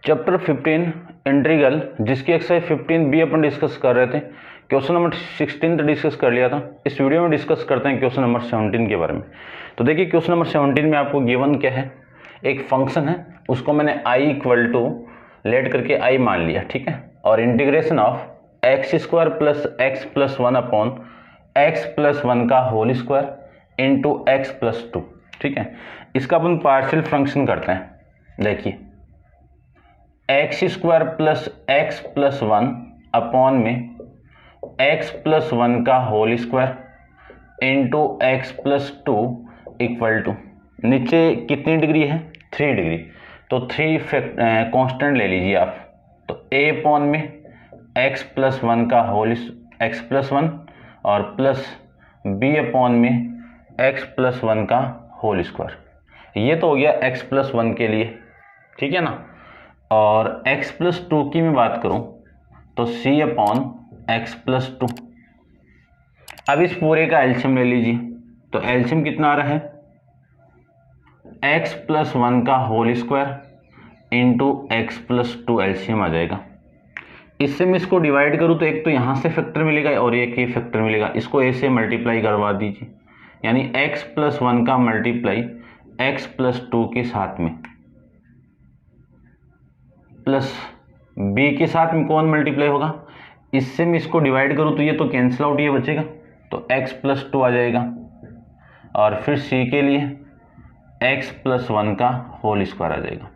Chapter 15 integral, जिसकी exercise 15b अपन discuss कर रहे थे। क्वेश्चन नंबर 16 तो डिस्कस कर लिया था। इस वीडियो में डिस्कस करते हैं क्वेश्चन नंबर 17 के बारे में। तो देखिए क्वेश्चन नंबर 17 में आपको गिवन क्या है, एक फंक्शन है, उसको मैंने i इक्वल टू लेट करके i मान लिया, ठीक है, और integration of x square plus x plus one upon x plus one का whole square into x plus two, ठीक है। इसका अपन पार्शियल फंक्शन करते हैं। देखिए x square plus one upon में एक्स प्लस वन का whole square into x plus two equal to, नीचे कितनी डिग्री है, 3 डिग्री, तो 3 कांस्टेंट ले लीजिए आप। तो a अपॉन में एक्स प्लस वन का होल एक्स प्लस वन और प्लस b अपॉन में एक्स प्लस वन का होल स्क्वायर। ये तो हो गया एक्स प्लस वन के लिए, ठीक है ना। और x प्लस टू की मैं बात करूं तो c upon x plus to. अब इस पूरे का एलसीएम ले लीजिए, तो एलसीएम कितना आ रहा है, x प्लस वन का whole square into x plus two, LCM आ जाएगा। इससे मैं इसको डिवाइड करूं तो एक तो यहां से फैक्टर मिलेगा और एक ये फैक्टर मिलेगा, इसको a से मल्टीप्लाई करवा दीजिए, यानी x प्लस वन का मल्टीप्लाई एक्स प्लस टू के साथ में प्लस b के साथ में कौन मल्टीप्लाई होगा, इससे मैं इसको डिवाइड करूं तो ये तो कैंसिल आउट, ये बचेगा, तो x प्लस टू आ जाएगा। और फिर c के लिए x प्लस वन का होल स्क्वायर आ जाएगा।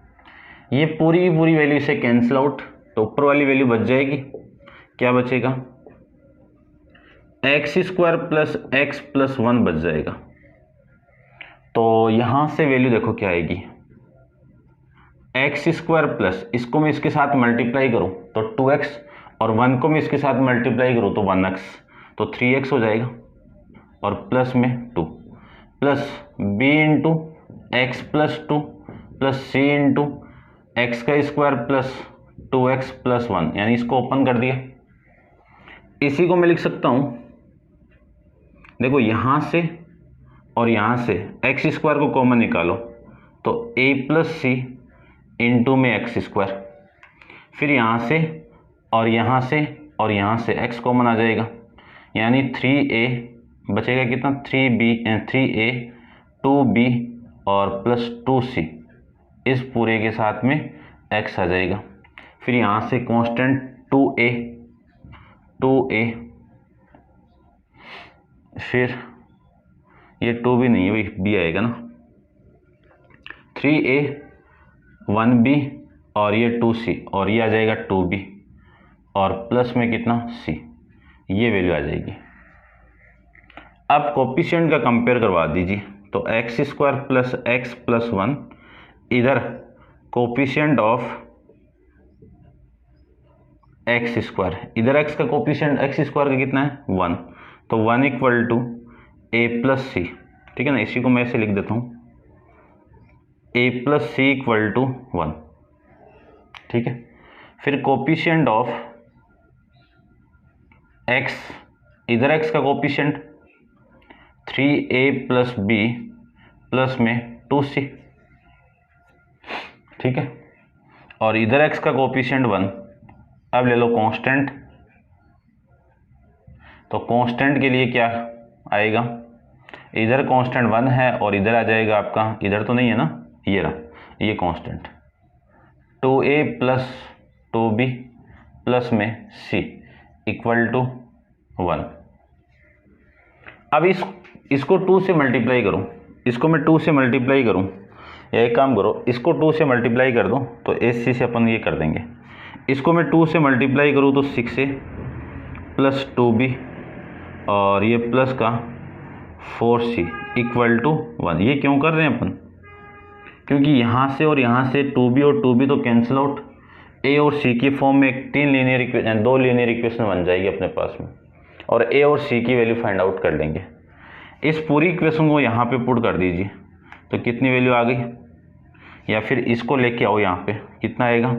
ये पूरी वैल्यू से कैंसिल आउट, तो ऊपर वाली वैल्यू बच जाएगी, क्या बचेगा, x square plus x plus one बच जाएगा। तो यहां से वैल्यू देखो क्या आएगी, एक्स स्क्वायर प्लस, इसको मैं इसके साथ मल्टीप्लाई करूं तो 2x, और 1 को मैं इसके साथ मल्टीप्लाई करूं तो 1x, तो 3x हो जाएगा, और प्लस में 2 plus b into x plus two plus c into x का स्क्वायर प्लस 2x प्लस 1, यानी इसको ओपन कर दिया। इसी को मैं लिख सकता हूं, देखो यहां से और यहां से एक्स स्क्वायर को कॉमन निकालो तो a प्लस सी इंटू में एक्स स्क्वायर, फिर यहाँ से और यहाँ से और यहाँ से x कॉमन आ जाएगा, यानी 3a बचेगा कितना, 3a 2b और प्लस 2c, इस पूरे के साथ में x आ जाएगा। फिर यहाँ से कांस्टेंट 2a, फिर ये 2b नहीं है, वही b आएगा ना, 3a 1b और ये 2c, और ये आ जाएगा 2b और प्लस में कितना c, ये वैल्यू आ जाएगी। अब कोफिशिएंट का कंपेयर करवा दीजिए, तो x square plus x plus one, इधर कोफिशिएंट ऑफ एक्स स्क्वायर, इधर एक्स का कोफिशिएंट एक्स स्क्वायर का कितना है 1, तो 1 इक्वल टू a प्लस सी, ठीक है ना। इसी को मैं ऐसे लिख देता हूँ, a plus c equal to 1, ठीक है। फिर कोफिशिएंट ऑफ x, इधर x का coefficient 3a plus b plus में 2c, ठीक है, और इधर x का कोफिशिएंट 1। अब ले लो कांस्टेंट, तो कांस्टेंट के लिए क्या आएगा, इधर कांस्टेंट 1 है और इधर आ जाएगा आपका, इधर तो नहीं है ना, ये रहा, ये constant 2a plus 2b plus में c इक्वल टू 1। अब इसको 2 से मल्टीप्लाई करूं, इसको मैं 2 से मल्टीप्लाई करूं, या एक काम करो, इसको 2 से मल्टीप्लाई कर दो, तो ac से अपन ये कर देंगे। इसको मैं 2 से मल्टीप्लाई करूं तो 6a प्लस 2b और ये प्लस का 4c इक्वल टू 1। ये क्यों कर रहे हैं अपन, क्योंकि यहाँ से और यहाँ से 2b और 2b तो कैंसिल आउट, a और c की फॉर्म में दो लीनियर इक्वेशन बन जाएगी अपने पास में, और a और c की वैल्यू फाइंड आउट कर लेंगे। इस पूरी इक्वेशन को यहाँ पे पुट कर दीजिए, तो कितनी वैल्यू आ गई, या फिर इसको लेके आओ यहाँ पे, कितना आएगा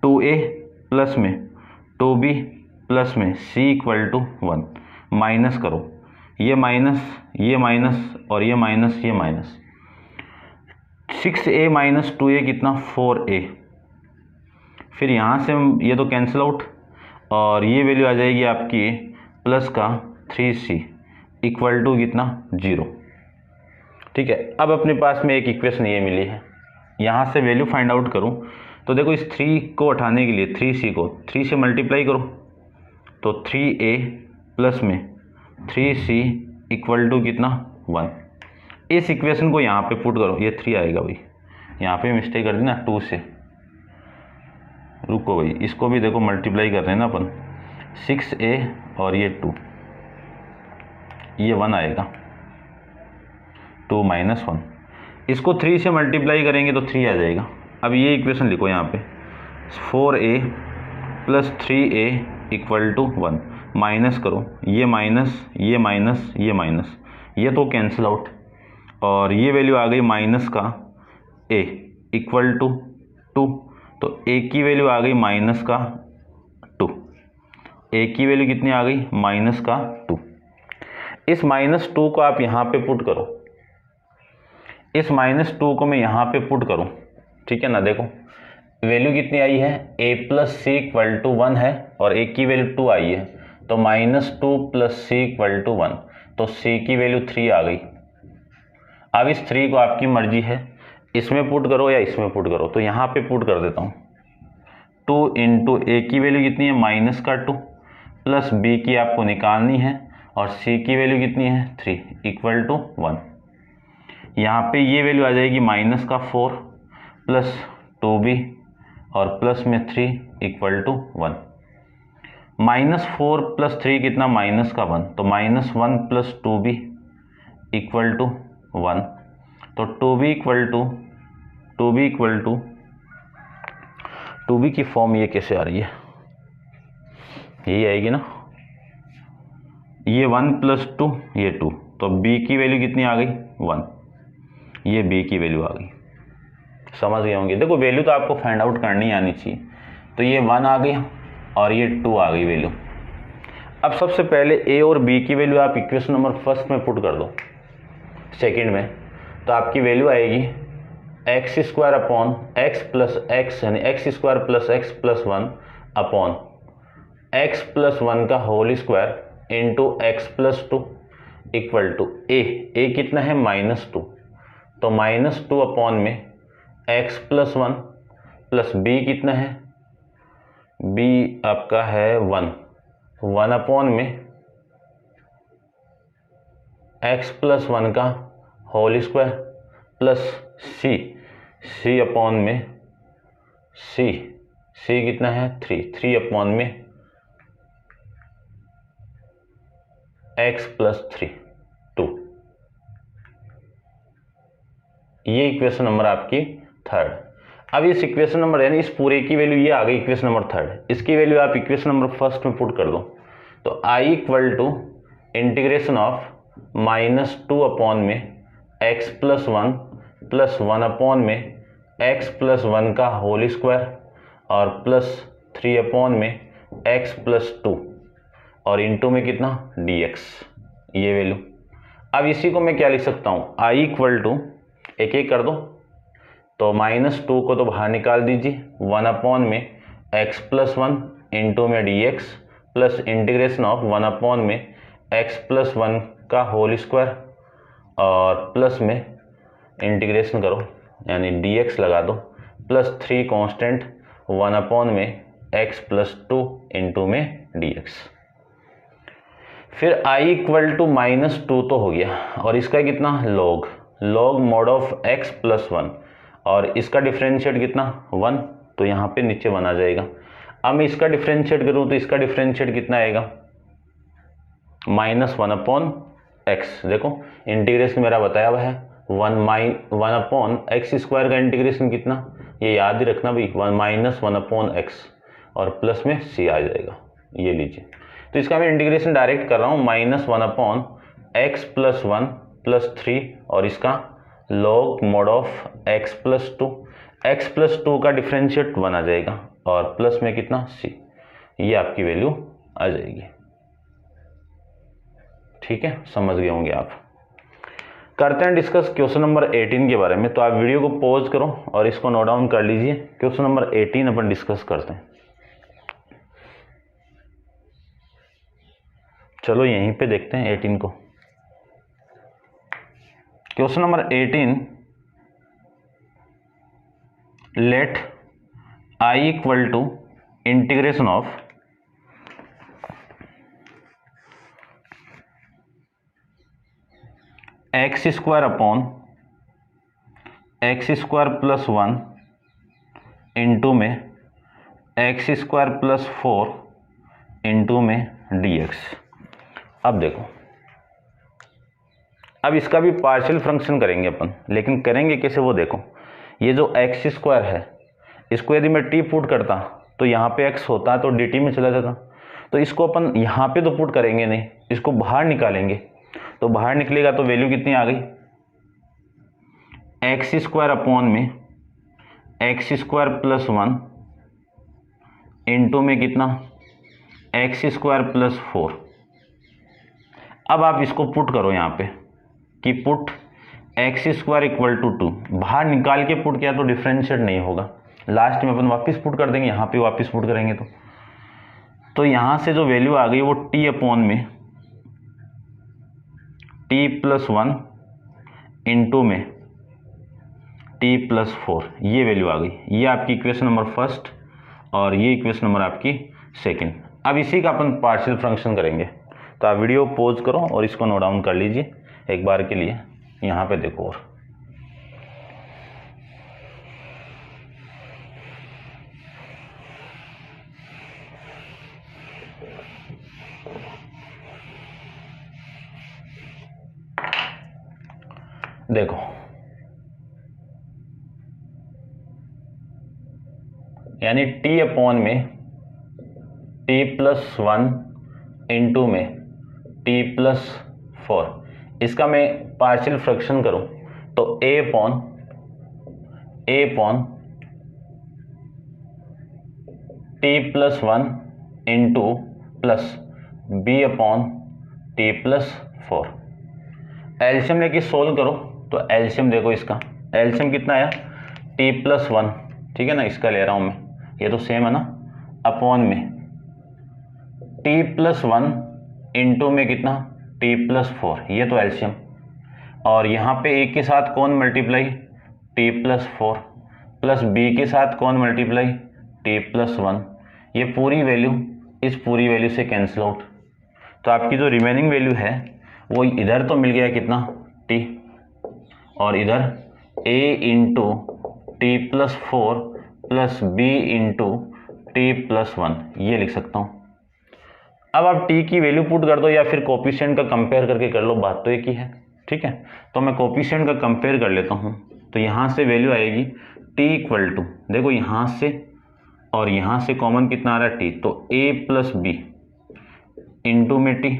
2a प्लस में 2b प्लस में c इक्वल टू 1, माइनस करो, ये माइनस और ये माइनस, 6a माइनस 2a कितना 4a, फिर यहाँ से ये तो कैंसिल आउट, और ये वैल्यू आ जाएगी आपकी प्लस का 3c इक्वल टू कितना 0। ठीक है, अब अपने पास में एक इक्वेशन ये मिली है, यहाँ से वैल्यू फाइंड आउट करूँ तो देखो इस 3 को उठाने के लिए 3c को 3 से मल्टीप्लाई करो तो 3a प्लस में 3c इक्वल टू कितना 1। इस इक्वेशन को यहाँ पे पुट करो, ये 3 आएगा भाई, यहाँ पे मिस्टेक कर दी ना 2 से, रुको भाई इसको भी देखो मल्टीप्लाई कर रहे हैं ना अपन, 6a और ये 2, ये 1 आएगा, 2 माइनस 1, इसको 3 से मल्टीप्लाई करेंगे तो 3 आ जाएगा। अब ये इक्वेशन लिखो यहाँ पे 4a plus 3a equal to 1, minus करो, ये माइनस ये माइनस ये माइनस, ये तो कैंसिल आउट, और ये वैल्यू आ गई माइनस का a इक्वल टू 2, तो a की वैल्यू आ गई माइनस का 2, a की वैल्यू कितनी आ गई माइनस का 2। इस माइनस 2 को आप यहाँ पे पुट करो, इस माइनस 2 को मैं यहाँ पे पुट करूँ, ठीक है ना। देखो वैल्यू कितनी आई है, a plus c equal to 1 है और a की वैल्यू 2 आई है, तो minus 2 plus c equal to 1, तो c की वैल्यू 3 आ गई। अब इस 3 को आपकी मर्जी है इसमें पुट करो या इसमें पुट करो, तो यहाँ पे पुट कर देता हूँ। 2 इंटू ए की वैल्यू कितनी है माइनस का 2, प्लस b की आपको निकालनी है और c की वैल्यू कितनी है 3 इक्वल टू 1। यहाँ पे ये वैल्यू आ जाएगी माइनस का 4 प्लस 2b और प्लस में 3 इक्वल टू 1। माइनस 4 प्लस 3 कितना माइनस का 1, तो minus 1 plus 2b equal to 1, तो 2b इक्वल टू बी की फॉर्म ये कैसे आ रही है, यही आएगी ना, ये 1 प्लस 2 ये 2, तो b की वैल्यू कितनी आ गई 1, ये b की वैल्यू आ गई। समझ गए होंगे। देखो वैल्यू तो आपको फाइंड आउट करनी आनी चाहिए, तो ये 1 आ गई और ये 2 आ गई वैल्यू। अब सबसे पहले a और b की वैल्यू आप इक्वेशन नंबर फर्स्ट में पुट कर दो, सेकंड में, तो आपकी वैल्यू आएगी x square upon x plus x, यानी x square plus x plus 1 upon x plus 1 का whole square into x plus 2 equal to a कितना है माइनस 2, तो -2 अपॉन में एक्स प्लस 1 प्लस बी कितना है, बी आपका है 1 अपॉन में एक्स प्लस 1 का whole square plus c upon में सी कितना है 3 अपॉन में एक्स प्लस 3 2। ये इक्वेशन नंबर आपकी थर्ड। अब इस इक्वेशन नंबर यानी इस पूरे की वैल्यू ये आ गई इक्वेशन नंबर थर्ड, इसकी वैल्यू आप इक्वेशन नंबर फर्स्ट में पुट कर दो, तो i equal to integration of -2 upon में x प्लस 1 प्लस 1 अपॉन में x प्लस 1 का होल स्क्वायर और प्लस 3 अपॉन में x प्लस 2 और इंटू में कितना dx, ये वैल्यू। अब इसी को मैं क्या लिख सकता हूँ, i इक्वल टू एक एक कर दो, तो -2 को तो बाहर निकाल दीजिए, 1 अपॉन में x प्लस 1 इंटू में dx plus integration of 1 upon में x प्लस 1 का होल स्क्वायर और प्लस में इंटीग्रेशन करो यानी dx लगा दो प्लस 3 कांस्टेंट 1 अपॉन में x प्लस 2 इंटू में dx। फिर i इक्वल टू -2 तो हो गया और इसका कितना log mod of x plus 1 और इसका डिफरेंशिएट कितना 1, तो यहाँ पे नीचे 1 आ जाएगा। अब मैं इसका डिफरेंशिएट करूँ तो इसका डिफरेंशिएट कितना आएगा -1 अपॉन x। देखो इंटीग्रेशन मेरा बताया हुआ है 1 अपॉन एक्स स्क्वायर का इंटीग्रेशन कितना, ये याद ही रखना भाई, 1 अपॉन x और प्लस में c आ जाएगा, ये लीजिए। तो इसका मैं इंटीग्रेशन डायरेक्ट कर रहा हूँ -1 अपॉन एक्स प्लस 1 प्लस 3 और इसका log mod of x plus 2 का डिफरेंशिएट 1 आ जाएगा और प्लस में कितना c, ये आपकी वैल्यू आ जाएगी। ठीक है, समझ गए होंगे आप। करते हैं डिस्कस क्वेश्चन नंबर 18 के बारे में। तो आप वीडियो को पॉज करो और इसको नोट डाउन कर लीजिए। क्वेश्चन नंबर 18 अपन डिस्कस करते हैं। चलो यहीं पे देखते हैं 18 को। Question number 18, let I equal to integration of x square upon x square plus 1 into में एक्स स्क्वायर प्लस 4 इंटू में dx। अब देखो, अब इसका भी पार्शियल फ्रैक्शन करेंगे अपन, लेकिन करेंगे कैसे वो देखो। ये जो एक्स स्क्वायर है इसको यदि मैं टी पुट करता तो यहाँ पे एक्स होता तो dt में चला जाता। तो इसको अपन यहाँ पे तो पुट करेंगे नहीं, इसको बाहर निकालेंगे। तो बाहर निकलेगा तो वैल्यू कितनी आ गई, एक्स स्क्वायर अपॉन में एक्स स्क्वायर प्लस 1 इंटू में कितना, एक्स स्क्वायर प्लस 4। अब आप इसको पुट करो यहाँ पे कि put x square equal to 2। बाहर निकाल के पुट किया तो डिफरेंशिएट नहीं होगा, लास्ट में अपन वापस पुट कर देंगे, यहाँ पे वापस पुट करेंगे तो यहाँ से जो वैल्यू आ गई वो टी अपॉन में टी प्लस 1 इंटू में टी प्लस 4, ये वैल्यू आ गई। ये आपकी इक्वेशन नंबर फर्स्ट और ये इक्वेशन नंबर आपकी सेकंड। अब इसी का अपन पार्शियल फ्रैक्शन करेंगे। तो आप वीडियो पॉज करो और इसको नोट डाउन कर लीजिए एक बार के लिए। यहाँ पे देखो और देखो, यानी t अपॉन में t प्लस 1 इंटू में t प्लस 4, इसका मैं पार्शियल फ्रैक्शन करूं तो a upon t plus 1 into plus b upon t plus 4। LCM लेके सोल्व करो तो एलसीएम देखो, इसका एलसीएम कितना आया, t प्लस 1, ठीक है ना, इसका ले रहा हूं मैं, ये तो सेम है ना, अपॉन में t प्लस 1 इंटू में कितना, t प्लस 4, ये तो एलसीएम। और यहाँ पे a के साथ कौन multiply, t plus 4, plus b के साथ कौन मल्टीप्लाई, t प्लस 1। ये पूरी वैल्यू इस पूरी वैल्यू से कैंसिल आउट। तो आपकी जो रिमेनिंग वैल्यू है वो इधर तो मिल गया कितना, t, और इधर a into T plus 4 plus b into T plus 1, ये लिख सकता हूँ। अब आप t की वैल्यू पुट कर दो या फिर कोफिशिएंट का कंपेयर करके कर लो, बात तो एक ही है, ठीक है। तो मैं कोफिशिएंट का कंपेयर कर लेता हूँ। तो यहाँ से वैल्यू आएगी t इक्वल टू, देखो यहाँ से और यहाँ से कॉमन कितना आ रहा है t, तो a प्लस बी इंटू में t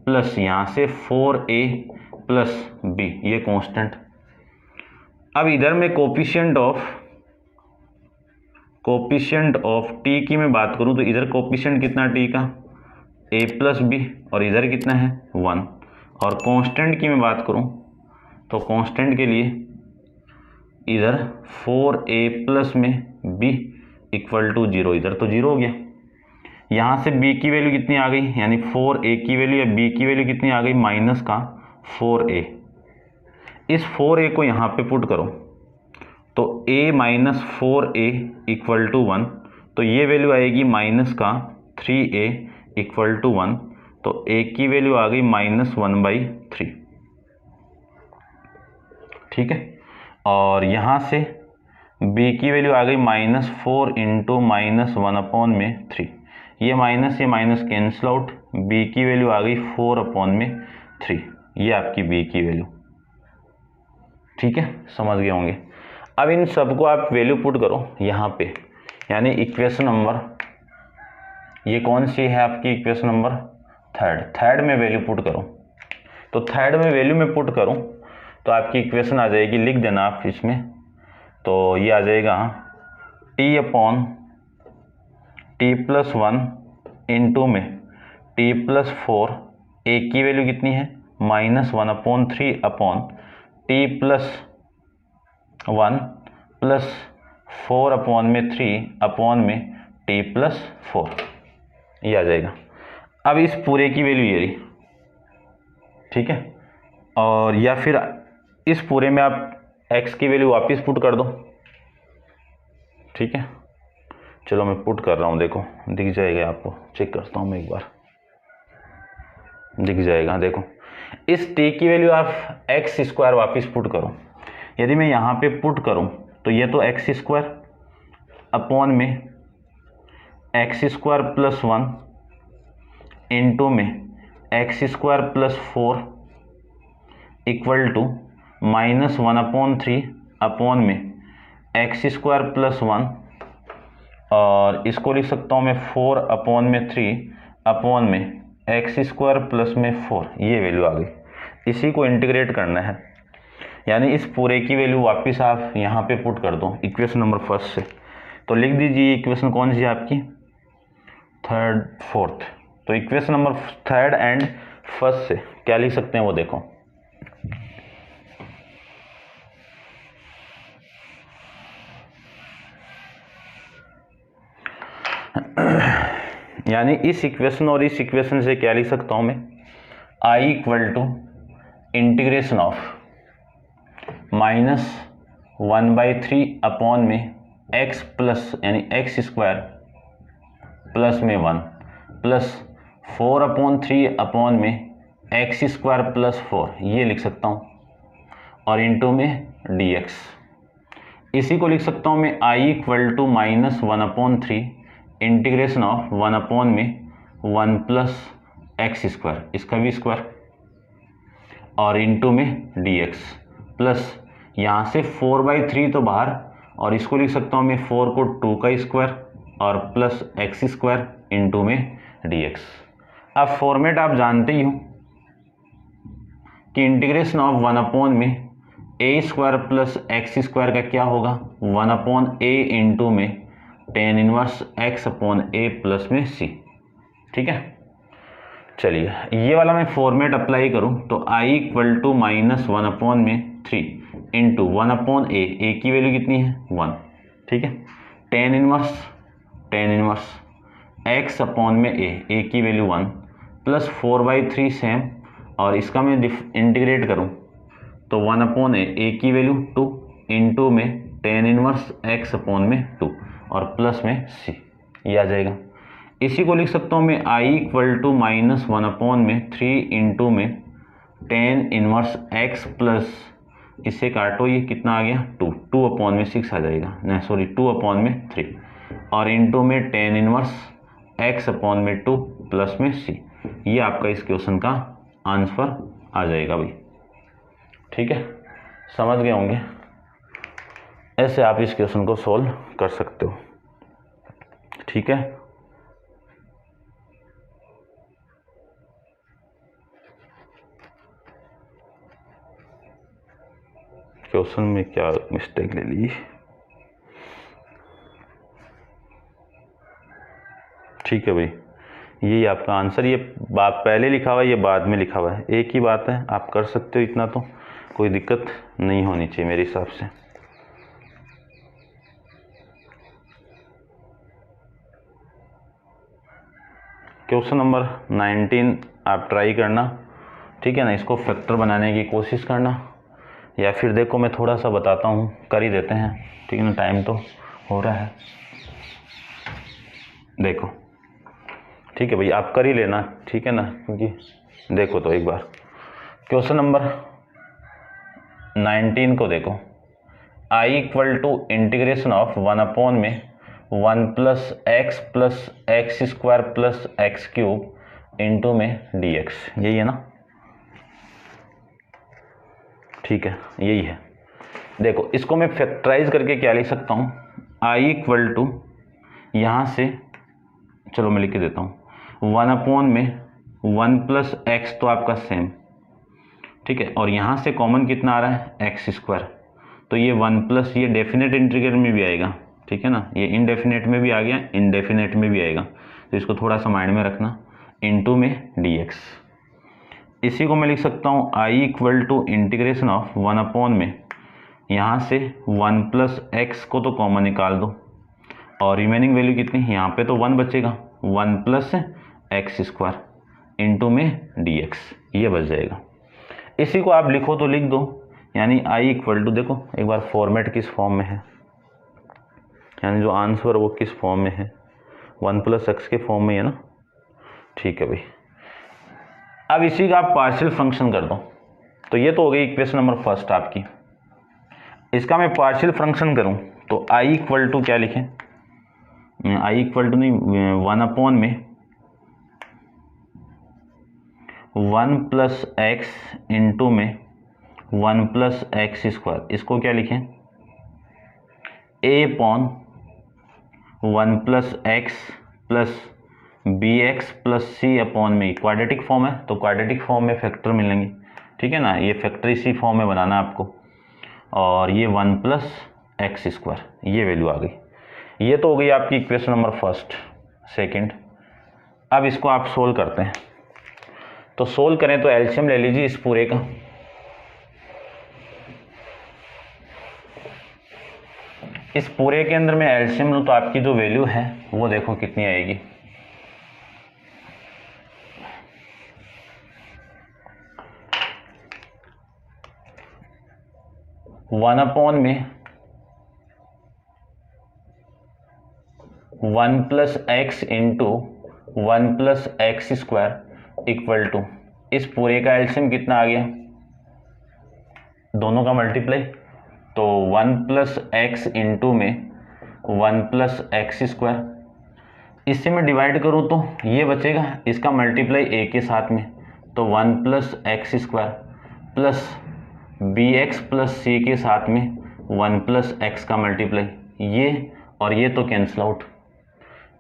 प्लस यहाँ से 4a प्लस b, ये कांस्टेंट। अब इधर में कोफिशिएंट ऑफ t की मैं बात करूं तो इधर कोफिशिएंट कितना t का, a प्लस बी, और इधर कितना है 1। और कांस्टेंट की मैं बात करूं तो कांस्टेंट के लिए इधर 4a प्लस में b इक्वल टू 0, इधर तो 0 हो गया। यहाँ से b की वैल्यू कितनी आ गई, यानी 4a की वैल्यू या b की वैल्यू कितनी आ गई, माइनस का 4a। इस 4a को यहाँ पे पुट करो तो a minus 4a equal to 1, तो ये वैल्यू आएगी माइनस का 3a इक्वल टू 1। तो a की वैल्यू आ गई -1/3, ठीक है। और यहाँ से b की वैल्यू आ गई -4 इंटू -1/3, ये माइनस कैंसिल आउट, b की वैल्यू आ गई 4/3, ये आपकी b की वैल्यू, ठीक है, समझ गए होंगे। अब इन सबको आप वैल्यू पुट करो यहाँ पे, यानी इक्वेशन नंबर, ये कौन सी है आपकी इक्वेशन नंबर थर्ड में वैल्यू पुट करो। तो थर्ड में वैल्यू में पुट करूँ तो आपकी इक्वेशन आ जाएगी, लिख देना आप इसमें, तो ये आ जाएगा t upon t plus 1 into में t प्लस 4, a की वैल्यू कितनी है -1/3 upon T plus 1 plus 4/3 upon में टी प्लस 4, ये आ जाएगा। अब इस पूरे की वैल्यू ये रही, ठीक है, और या फिर इस पूरे में आप x की वैल्यू वापस पुट कर दो, ठीक है। चलो मैं पुट कर रहा हूँ, देखो दिख जाएगा आपको, चेक करता हूँ मैं एक बार, दिख जाएगा। देखो इस t की वैल्यू आप x² वापस पुट करो। यदि मैं यहाँ पे पुट करूँ तो ये तो x² अपॉन में x² + 1 इंटू में x² + 4 इक्वल टू -1/3 अपॉन में x² + 1, और इसको लिख सकता हूँ मैं 4/3 अपॉन में x² प्लस में 4, ये वैल्यू आ गई। इसी को इंटीग्रेट करना है, यानी इस पूरे की वैल्यू वापस आप यहाँ पे पुट कर दो इक्वेशन नंबर फर्स्ट से। तो लिख दीजिए इक्वेशन कौन सी है आपकी, थर्ड फोर्थ। तो equation number third and first से क्या लिख सकते हैं वो देखो, यानी इस इक्वेशन और इस इक्वेशन से क्या लिख सकता हूं मैं, I = इंटीग्रेशन ऑफ -1/3 अपॉन में x प्लस यानी x² प्लस में 1 प्लस 4/3 अपॉन में x² + 4, ये लिख सकता हूँ, और इंटू में dx। इसी को लिख सकता हूँ मैं I = -1/3 इंटीग्रेशन ऑफ 1 अपॉन में 1 प्लस x², इसका भी स्क्वायर, और इंटू में dx, प्लस यहाँ से 4/3 तो बाहर, और इसको लिख सकता हूँ मैं 4 को 2 का स्क्वायर और प्लस x² इंटू में dx। अब फॉर्मेट आप जानते ही हो कि इंटीग्रेशन ऑफ 1 अपॉन में a² प्लस x² का क्या होगा, 1/a इंटू में tan इनवर्स x/a प्लस में c, ठीक है। चलिए ये वाला मैं फॉर्मेट अप्लाई करूं तो I = -1/3 इंटू 1/a, a की वैल्यू कितनी है 1, ठीक है, tan इनवर्स x/a की वैल्यू 1 प्लस 4/3 सेम, और इसका मैं इंटीग्रेट करूं तो 1/a की वैल्यू 2 इंटू में tan इनवर्स x/2 और प्लस में c, ये आ जाएगा। इसी को लिख सकता हूँ मैं I = -1/3 इंटू में tan इनवर्स x प्लस, इसे काटो, ये कितना आ गया 2/6 आ जाएगा, नहीं सॉरी 2/3, और इंटू में tan इनवर्स x/2 प्लस में c, ये आपका इस क्वेश्चन का आंसर आ जाएगा भाई, ठीक है, समझ गए होंगे। ऐसे आप इस क्वेश्चन को सॉल्व कर सकते हो, ठीक है। क्वेश्चन में क्या मिस्टेक ले ली, ठीक है भाई, यही आपका आंसर। ये बात पहले लिखा हुआ है, ये बाद में लिखा हुआ है, एक ही बात है, आप कर सकते हो, इतना तो कोई दिक्कत नहीं होनी चाहिए मेरे हिसाब से। क्वेश्चन नंबर 19 आप ट्राई करना, ठीक है ना, इसको फैक्टर बनाने की कोशिश करना, या फिर देखो मैं थोड़ा सा बताता हूँ, कर ही देते हैं, ठीक है ना, टाइम तो हो रहा है, देखो, ठीक है भाई, आप कर ही लेना, ठीक है ना, क्योंकि देखो तो एक बार क्वेश्चन नंबर 19 को देखो, I = इंटीग्रेशन ऑफ 1 अपॉन में 1 plus x plus x² plus x³ into में dx, यही है ना, ठीक है, यही है। देखो इसको मैं फैक्टराइज करके क्या लिख सकता हूँ, I = यहाँ से, चलो मैं लिख के देता हूँ, 1 अपॉन में 1 प्लस x तो आपका सेम, ठीक है, और यहाँ से कॉमन कितना आ रहा है x², तो ये 1 प्लस, ये डेफिनेट इंटीग्रल में भी आएगा, ठीक है ना, ये इनडेफिनेट में भी आ गया, इनडेफिनेट में भी आएगा, तो इसको थोड़ा सा माइंड में रखना, इंटू में dx। इसी को मैं लिख सकता हूँ आई इक्वल टू इंटीग्रेशन ऑफ 1 में, यहाँ से 1 प्लस एक्स को तो कॉमन निकाल दो और रिमेनिंग वैल्यू कितनी, यहाँ पे तो 1 बचेगा, 1 प्लस एक्स स्क्वायर इंटू में डी एक्स, ये बच जाएगा। इसी को आप लिखो तो लिख दो, यानी आई इक्वल टू, देखो एक बार फॉर्मेट किस फॉर्म में है, यानी जो आंसर वो किस फॉर्म में है, 1 प्लस एक्स के फॉर्म में है ना, ठीक है भाई। अब इसी का आप पार्शियल फंक्शन कर दो, तो ये तो हो गई इक्वेशन नंबर फर्स्ट आपकी। इसका मैं पार्शियल फंक्शन करूं तो आई इक्वल टू क्या लिखें, आई इक्वल टू नहीं, 1 में 1 प्लस एक्स इंटू में 1 प्लस एक्स स्क्वायर, इसको क्या लिखें, a upon 1 plus x plus b x plus c upon में, क्वाड्रेटिक फॉर्म है तो क्वाड्रेटिक फॉर्म में फैक्टर मिलेंगे, ठीक है ना, ये फैक्टर इसी फॉर्म में बनाना आपको, और ये 1 प्लस एक्स स्क्वायर, ये वैल्यू आ गई। ये तो हो गई आपकी इक्वेशन नंबर फर्स्ट। सेकंड, अब इसको आप सोल्व करते हैं, तो सोल्व करें तो एलसीएम ले लीजिए इस पूरे का, इस पूरे के अंदर में एलसीएम लूँ तो आपकी जो वैल्यू है वो देखो कितनी आएगी, वन अपॉन में 1 plus x into 1 plus x square equal to, इस पूरे का एलसीएम कितना आ गया, दोनों का मल्टीप्लाई, तो 1 प्लस एक्स इंटू में 1 प्लस एक्स स्क्वायर, इससे मैं डिवाइड करूँ तो ये बचेगा, इसका मल्टीप्लाई ए के साथ में, तो 1 plus x square plus b x plus c के साथ में 1 प्लस एक्स का मल्टीप्लाई, ये और ये तो कैंसिल आउट,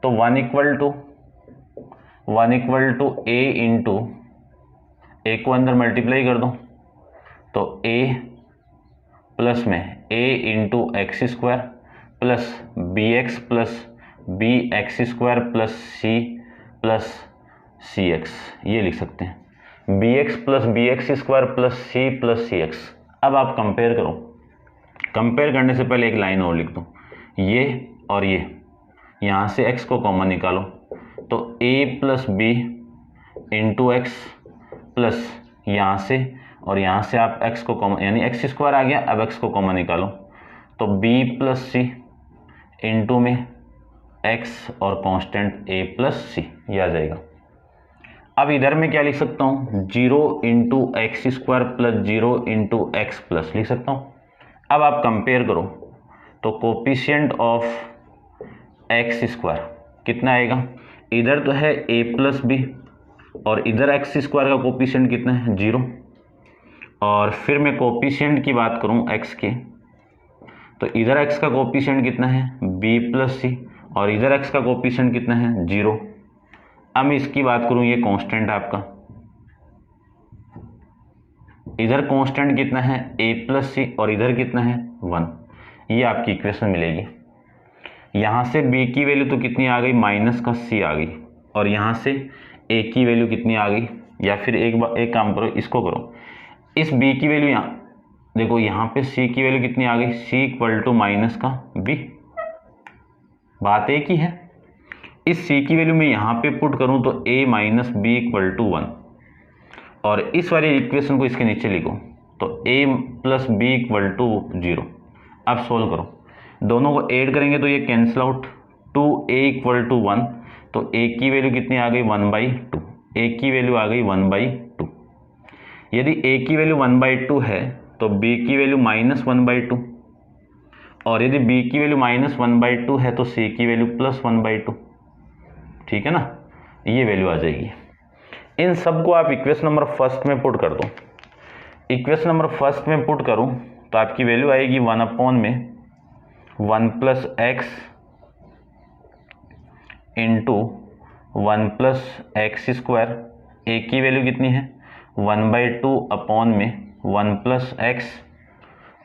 तो 1 equal to a into, a को अंदर मल्टीप्लाई कर दो तो ए प्लस में a into x square plus b x plus b x square plus c x, ये लिख सकते हैं, b x plus b x square plus c x. अब आप कंपेयर करो, कंपेयर करने से पहले एक लाइन और लिख दो, ये और ये, यहाँ से x को कॉमन निकालो तो a plus b into x plus यहाँ से और यहाँ से आप x को कॉमन, यानी एक्स स्क्वायर आ गया, अब x को कॉमन निकालो तो b प्लस सी इंटू में x और कांस्टेंट a प्लस सी, ये आ जाएगा। अब इधर में क्या लिख सकता हूँ, 0 into x square plus 0 into x plus लिख सकता हूँ। अब आप कंपेयर करो तो कोफिशिएंट ऑफ एक्स स्क्वायर कितना आएगा, इधर तो है a प्लस बी और इधर एक्स स्क्वायर का कोफिशिएंट कितना है, 0, और फिर मैं कोफिशिएंट की बात करूं x के, तो इधर x का कोफिशिएंट कितना है, b प्लस सी, और इधर x का कोफिशिएंट कितना है, 0। अब मैं इसकी बात करूं, ये कांस्टेंट आपका, इधर कांस्टेंट कितना है, a प्लस सी, और इधर कितना है, 1, ये आपकी इक्वेशन मिलेगी। यहाँ से b की वैल्यू तो कितनी आ गई, माइनस का c आ गई, और यहाँ से a की वैल्यू कितनी आ गई, या फिर एक काम करो, इसको करो, इस b की वैल्यू यहाँ देखो, यहाँ पे c की वैल्यू कितनी आ गई, c इक्वल टू माइनस का b, बात एक ही है। इस c की वैल्यू में यहाँ पे पुट करूँ तो a minus b equal to 1, और इस वाली इक्वेशन को इसके नीचे लिखो तो a plus b equal to 0। अब सोल्व करो, दोनों को ऐड करेंगे तो ये cancel out, 2a equal to 1, तो a की वैल्यू कितनी आ गई, 1/2, a की वैल्यू आ गई 1/2। यदि a की वैल्यू 1/2 है तो b की वैल्यू माइनस 1/2, और यदि b की वैल्यू माइनस 1/2 है तो c की वैल्यू प्लस 1/2, ठीक है ना, ये वैल्यू आ जाएगी। इन सब को आप इक्वेशन नंबर फर्स्ट में पुट कर दो, इक्वेशन नंबर फर्स्ट में पुट करूं तो आपकी वैल्यू आएगी 1 अपॉन में 1 plus x into 1 plus x square, a की वैल्यू कितनी है, 1/2 अपॉन में 1 प्लस एक्स,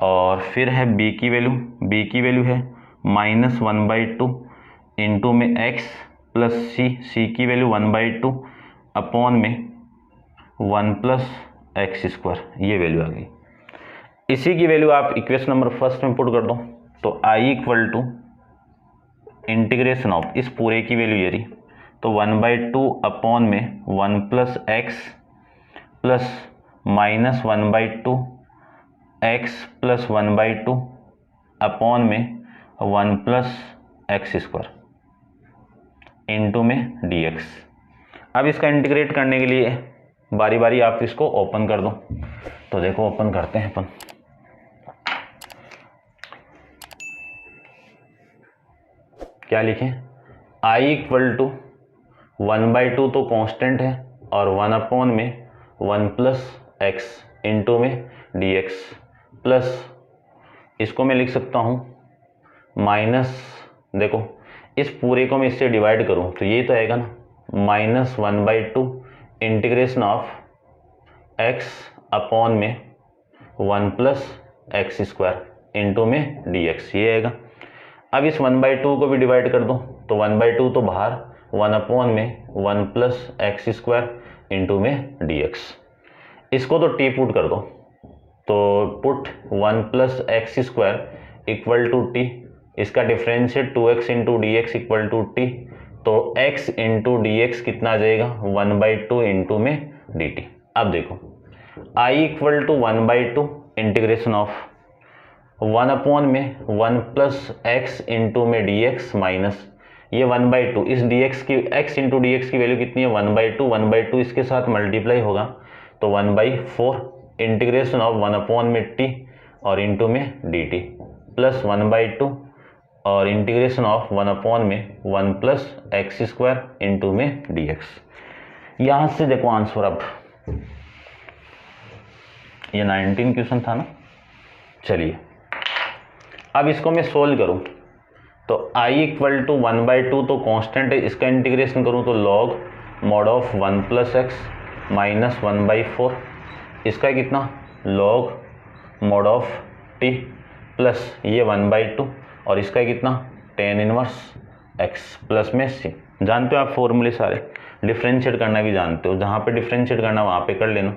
और फिर है b की वैल्यू है माइनस 1/2 इंटू में x प्लस c की वैल्यू 1/2 अपॉन में 1 प्लस एक्स स्क्वायर, ये वैल्यू आ गई। इसी की वैल्यू आप इक्वेशन नंबर फर्स्ट में पुट कर दो, तो आई इक्वल टू इंटीग्रेशन ऑफ, इस पूरे की वैल्यू ये रही, तो 1/2 अपॉन में 1 plus x plus minus 1/2 x plus 1/2 upon में 1 प्लस एक्स स्क्वायर इंटू में dx। अब इसका इंटीग्रेट करने के लिए बारी बारी आप इसको ओपन कर दो, तो देखो ओपन करते हैं अपन। क्या लिखें, i इक्वल टू 1/2 तो कांस्टेंट है और 1 अपॉन में 1 प्लस एक्स इंटू में dx प्लस, इसको मैं लिख सकता हूँ माइनस, देखो इस पूरे को मैं इससे डिवाइड करूँ तो ये तो आएगा ना, minus 1/2 integration of x upon में 1 प्लस एक्स स्क्वायर इंटू में dx, ये आएगा। अब इस 1/2 को भी डिवाइड कर दो, तो 1/2 तो बाहर, 1 अपॉन में 1 प्लस एक्स स्क्वायर इंटू में dx। इसको तो t पुट कर दो, तो put 1 plus x square equal to t, इसका differentiate 2x into d x equal to t, तो x इंटू डी एक्स कितना आ जाएगा, 1/2 इंटू में dt। अब देखो i equal to 1/2 integration of 1 upon में 1 प्लस एक्स इंटू में dx माइनस ये 1/2, इस dx की x इंटू dx की वैल्यू कितनी है, 1/2, 1/2 इसके साथ मल्टीप्लाई होगा तो 1/4 इंटीग्रेशन ऑफ 1 अपॉन में t और इंटू में dt प्लस 1/2 और इंटीग्रेशन ऑफ 1 अपॉन में 1 प्लस एक्स स्क्वायर इंटू में dx। यहाँ से देखो आंसर, अब ये 19 क्वेश्चन था ना। चलिए अब इसको मैं सोल्व करूं, तो i इक्वल टू 1/2 तो कांस्टेंट है, इसका इंटीग्रेशन करूं तो log mod of 1 plus x minus 1/4, इसका कितना, log mod of t plus ये 1/2 और इसका कितना, tan इनवर्स x प्लस में c। जानते हो आप फॉर्मूले सारे, डिफ्रेंशिएट करना भी जानते हो, जहाँ पे डिफ्रेंशिएट करना वहाँ पे कर लेना,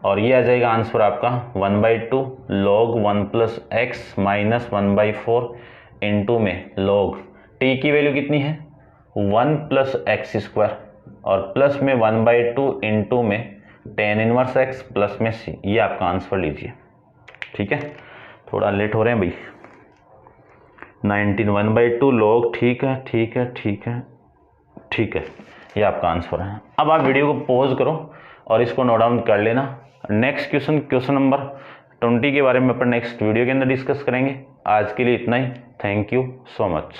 और ये आ जाएगा आंसर आपका 1/2 log 1 plus x minus 1/4 into में लॉग t की वैल्यू कितनी है, 1 प्लस एक्स स्क्वायर और प्लस में 1/2 इंटू में tan इनवर्स x प्लस में c। ये आपका आंसर लीजिए, ठीक है। थोड़ा लेट हो रहे हैं भाई। 19 1/2 लॉग, ठीक है ठीक है ठीक है ठीक है, ये आपका आंसर है। अब आप वीडियो को पॉज करो और इसको नोट डाउन कर लेना। नेक्स्ट क्वेश्चन नंबर 20 के बारे में अपन नेक्स्ट वीडियो के अंदर डिस्कस करेंगे। आज के लिए इतना ही, थैंक यू सो मच।